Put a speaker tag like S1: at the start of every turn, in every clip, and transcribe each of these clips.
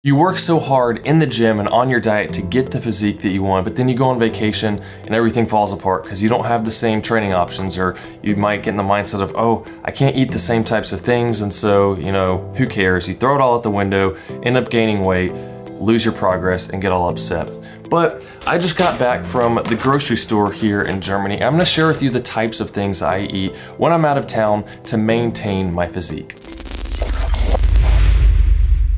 S1: You work so hard in the gym and on your diet to get the physique that you want, but then you go on vacation and everything falls apart because you don't have the same training options, or you might get in the mindset of, oh, I can't eat the same types of things, and so, who cares? You throw it all out the window, end up gaining weight, lose your progress, and get all upset. But I just got back from the grocery store here in Germany. I'm gonna share with you the types of things I eat when I'm out of town to maintain my physique.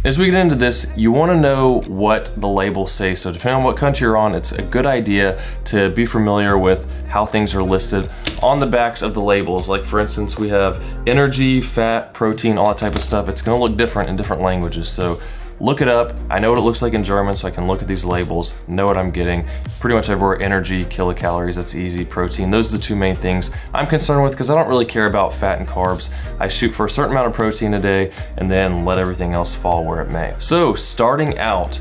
S1: As we get into this, you want to know what the labels say. So depending on what country you're on, it's a good idea to be familiar with how things are listed on the backs of the labels. Like for instance, we have energy, fat, protein, all that type of stuff. It's going to look different in different languages. So look it up. I know what it looks like in German, so I can look at these labels, know what I'm getting. Pretty much everywhere, energy, kilocalories, that's easy, protein. Those are the two main things I'm concerned with because I don't really care about fat and carbs. I shoot for a certain amount of protein a day and then let everything else fall where it may. So starting out,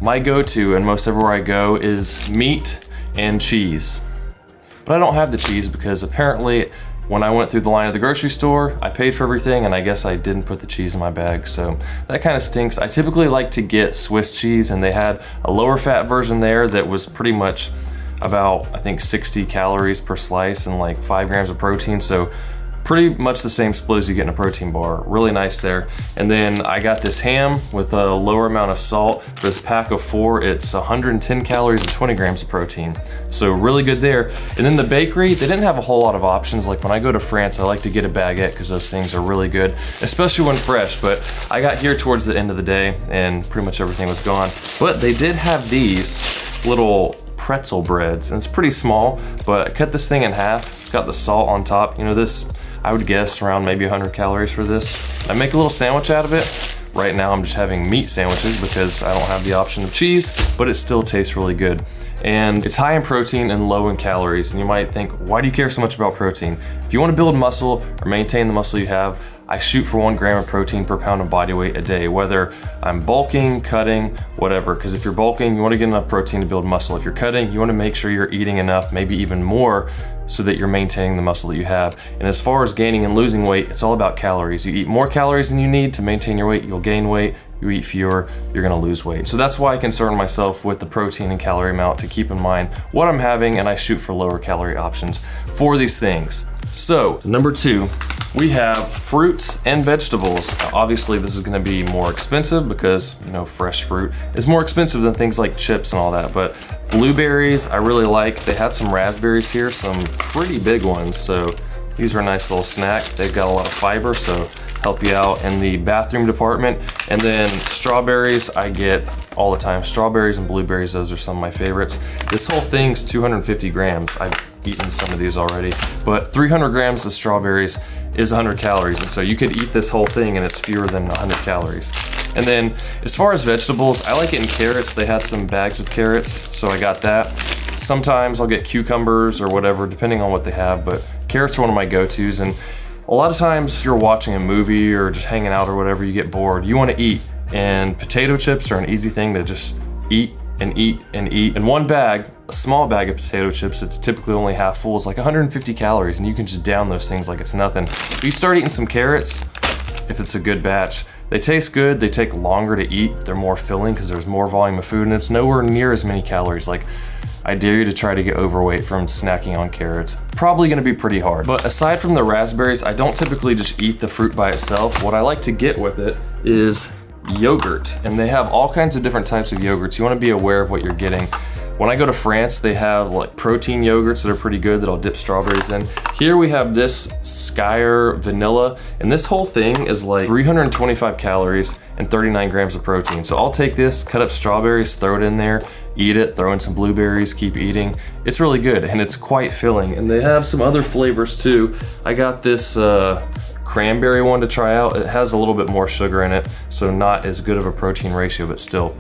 S1: my go-to and most everywhere I go is meat and cheese. But I don't have the cheese because apparently when I went through the line at the grocery store, I paid for everything and I guess I didn't put the cheese in my bag, so that kind of stinks. I typically like to get Swiss cheese, and they had a lower fat version there that was pretty much about, I think, 60 calories per slice and like 5 grams of protein, so pretty much the same split as you get in a protein bar. Really nice there. And then I got this ham with a lower amount of salt. For this pack of 4, it's 110 calories and 20 grams of protein. So really good there. And then the bakery, they didn't have a whole lot of options. Like when I go to France, I like to get a baguette because those things are really good, especially when fresh. But I got here towards the end of the day and pretty much everything was gone. But they did have these little pretzel breads, and it's pretty small, but I cut this thing in half. It's got the salt on top. This, I would guess around maybe 100 calories for this. I make a little sandwich out of it. Right now I'm just having meat sandwiches because I don't have the option of cheese, but it still tastes really good. And it's high in protein and low in calories. And you might think, why do you care so much about protein? If you want to build muscle or maintain the muscle you have, I shoot for 1 gram of protein per pound of body weight a day, whether I'm bulking, cutting, whatever. Because if you're bulking, you want to get enough protein to build muscle. If you're cutting, you want to make sure you're eating enough, maybe even more, so that you're maintaining the muscle that you have. And as far as gaining and losing weight, it's all about calories. You eat more calories than you need to maintain your weight, you'll gain weight. You eat fewer, you're gonna lose weight. So that's why I concern myself with the protein and calorie amount to keep in mind what I'm having, and I shoot for lower calorie options for these things. So number 2, we have fruits and vegetables. Now, obviously this is gonna be more expensive because fresh fruit is more expensive than things like chips and all that, but blueberries I really like. They had some raspberries here, some pretty big ones, so these are a nice little snack. They've got a lot of fiber, so help you out in the bathroom department. And then strawberries I get all the time. Strawberries and blueberries, those are some of my favorites. This whole thing's 250 grams. I've eaten some of these already, but 300 grams of strawberries is 100 calories. And so you could eat this whole thing and it's fewer than 100 calories. And then as far as vegetables, I like getting carrots. They had some bags of carrots, so I got that. Sometimes I'll get cucumbers or whatever, depending on what they have, but carrots are one of my go-tos. And a lot of times if you're watching a movie or just hanging out or whatever, you get bored, you want to eat, and potato chips are an easy thing to just eat and eat and eat. In one bag, a small bag of potato chips, it's typically only half full, is like 150 calories, and you can just down those things like it's nothing. If you start eating some carrots, if it's a good batch, they taste good, they take longer to eat, they're more filling because there's more volume of food, and it's nowhere near as many calories. Like, I dare you to try to get overweight from snacking on carrots. Probably gonna be pretty hard. But aside from the raspberries, I don't typically just eat the fruit by itself. What I like to get with it is yogurt. And they have all kinds of different types of yogurts. You wanna be aware of what you're getting. When I go to France, they have like protein yogurts that are pretty good that I'll dip strawberries in. Here we have this Skyer vanilla, and this whole thing is like 325 calories and 39 grams of protein. So I'll take this, cut up strawberries, throw it in there, eat it, throw in some blueberries, keep eating. It's really good and it's quite filling. And they have some other flavors too. I got this cranberry one to try out. It has a little bit more sugar in it, so not as good of a protein ratio, but still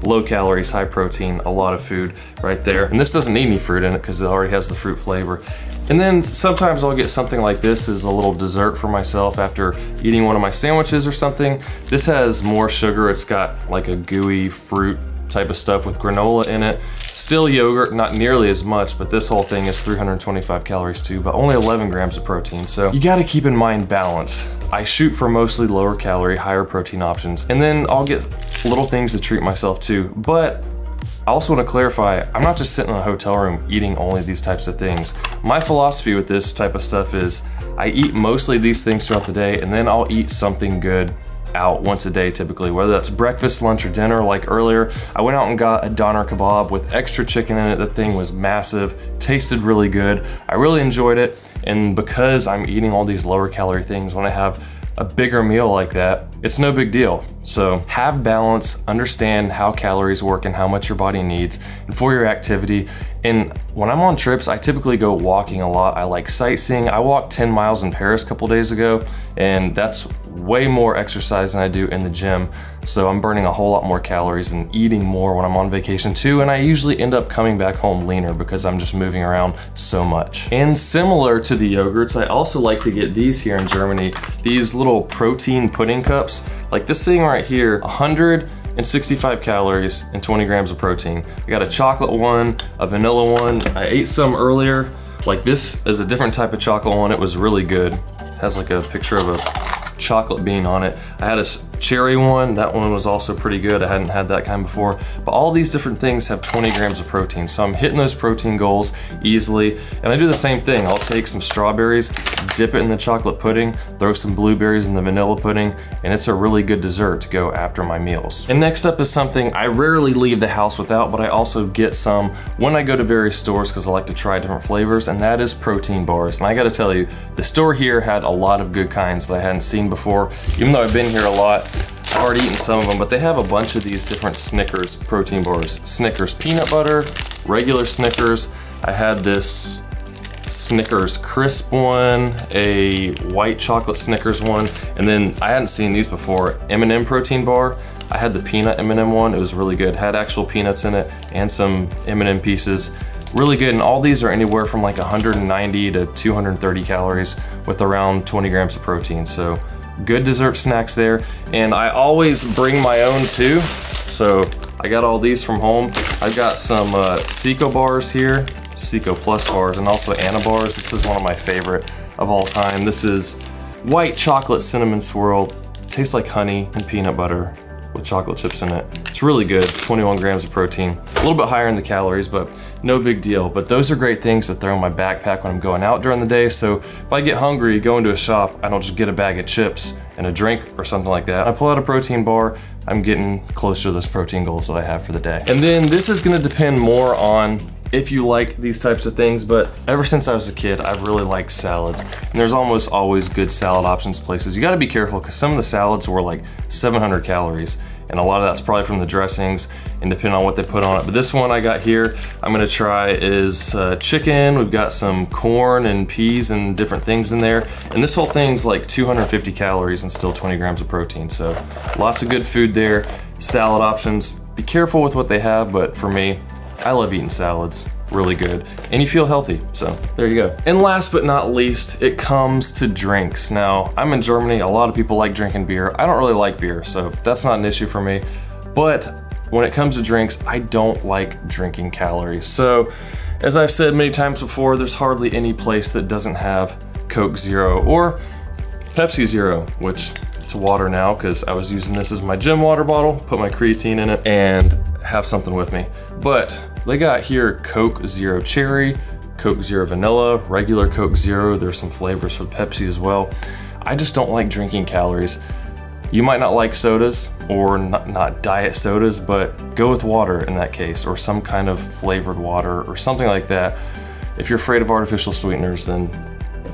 S1: low calories, high protein, a lot of food right there. And this doesn't need any fruit in it because it already has the fruit flavor. And then sometimes I'll get something like this as a little dessert for myself after eating one of my sandwiches or something. This has more sugar. It's got like a gooey fruit type of stuff with granola in it. Still yogurt, not nearly as much, but this whole thing is 325 calories too, but only 11 grams of protein. So you gotta keep in mind balance. I shoot for mostly lower calorie, higher protein options, and then I'll get little things to treat myself to. But I also want to clarify, I'm not just sitting in a hotel room eating only these types of things. My philosophy with this type of stuff is I eat mostly these things throughout the day, and then I'll eat something good out once a day typically, whether that's breakfast, lunch, or dinner. Like earlier, I went out and got a doner kebab with extra chicken in it. The thing was massive, tasted really good. I really enjoyed it, and because I'm eating all these lower calorie things, when I have a bigger meal like that, it's no big deal. So have balance, understand how calories work and how much your body needs and for your activity. And when I'm on trips, I typically go walking a lot. I like sightseeing. I walked 10 miles in Paris a couple days ago, and that's way more exercise than I do in the gym. So I'm burning a whole lot more calories and eating more when I'm on vacation too. And I usually end up coming back home leaner because I'm just moving around so much. And similar to the yogurts, I also like to get these here in Germany, these little protein pudding cups. Like this thing right here, 165 calories and 20 grams of protein. I got a chocolate one, a vanilla one. I ate some earlier. Like this is a different type of chocolate one. It was really good. It has like a picture of a chocolate bean on it. I had a cherry one. That one was also pretty good. I hadn't had that kind before. But all these different things have 20 grams of protein. So I'm hitting those protein goals easily. And I do the same thing. I'll take some strawberries, dip it in the chocolate pudding, throw some blueberries in the vanilla pudding, and it's a really good dessert to go after my meals. And next up is something I rarely leave the house without, but I also get some when I go to various stores because I like to try different flavors, and that is protein bars. And I gotta tell you, the store here had a lot of good kinds that I hadn't seen before. Even though I've been here a lot, I've already eaten some of them, but they have a bunch of these different Snickers protein bars. Snickers peanut butter, regular Snickers. I had this Snickers crisp one, a white chocolate Snickers one, and then I hadn't seen these before, M&M protein bar. I had the peanut M&M one. It was really good. Had actual peanuts in it and some M&M pieces. Really good, and all these are anywhere from like 190 to 230 calories with around 20 grams of protein. So good dessert snacks there. And I always bring my own too. So I got all these from home. I've got some Seco bars here, Seco Plus bars, and also Anna bars. This is one of my favorite of all time. This is white chocolate cinnamon swirl. Tastes like honey and peanut butter with chocolate chips in it. It's really good, 21 grams of protein. A little bit higher in the calories, but no big deal. But those are great things to throw in my backpack when I'm going out during the day. So if I get hungry, go into a shop, I don't just get a bag of chips and a drink or something like that. I pull out a protein bar, I'm getting closer to those protein goals that I have for the day. And then this is gonna depend more on if you like these types of things, but ever since I was a kid, I've really liked salads. And there's almost always good salad options places. You gotta be careful because some of the salads were like 700 calories, and a lot of that's probably from the dressings and depending on what they put on it. But this one I got here, I'm gonna try is chicken. We've got some corn and peas and different things in there. And this whole thing's like 250 calories and still 20 grams of protein. So lots of good food there. Salad options, be careful with what they have, but for me, I love eating salads, really good. And you feel healthy, so there you go. And last but not least, it comes to drinks. Now, I'm in Germany, a lot of people like drinking beer. I don't really like beer, so that's not an issue for me. But when it comes to drinks, I don't like drinking calories. So, as I've said many times before, there's hardly any place that doesn't have Coke Zero or Pepsi Zero, which it's water now because I was using this as my gym water bottle, put my creatine in it, and have something with me. But they got here Coke Zero Cherry, Coke Zero Vanilla, regular Coke Zero. There's some flavors for Pepsi as well. I just don't like drinking calories. You might not like sodas or not diet sodas, but go with water in that case, or some kind of flavored water or something like that. If you're afraid of artificial sweeteners, then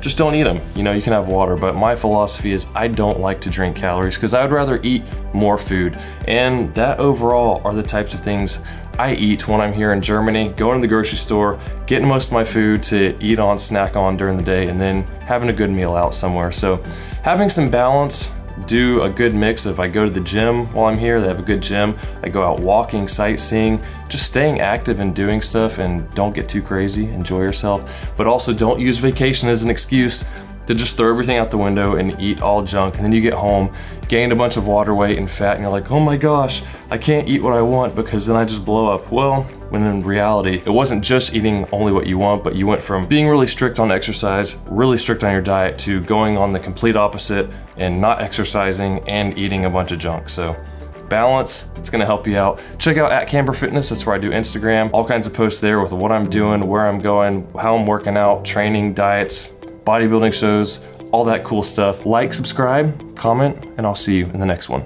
S1: just don't eat them. You know, you can have water, but my philosophy is I don't like to drink calories because I would rather eat more food. And that overall are the types of things I eat when I'm here in Germany, going to the grocery store, getting most of my food to eat on, snack on during the day, and then having a good meal out somewhere. So having some balance, do a good mix. If I go to the gym while I'm here, they have a good gym. I go out walking, sightseeing, just staying active and doing stuff, and don't get too crazy, enjoy yourself. But also don't use vacation as an excuse to just throw everything out the window and eat all junk, and then you get home, gained a bunch of water weight and fat, and you're like, oh my gosh, I can't eat what I want because then I just blow up. Well, when in reality, it wasn't just eating only what you want, but you went from being really strict on exercise, really strict on your diet, to going on the complete opposite and not exercising and eating a bunch of junk. So balance, it's gonna help you out. Check out @Camber Fitness, that's where I do Instagram. All kinds of posts there with what I'm doing, where I'm going, how I'm working out, training, diets, bodybuilding shows, all that cool stuff. Like, subscribe, comment, and I'll see you in the next one.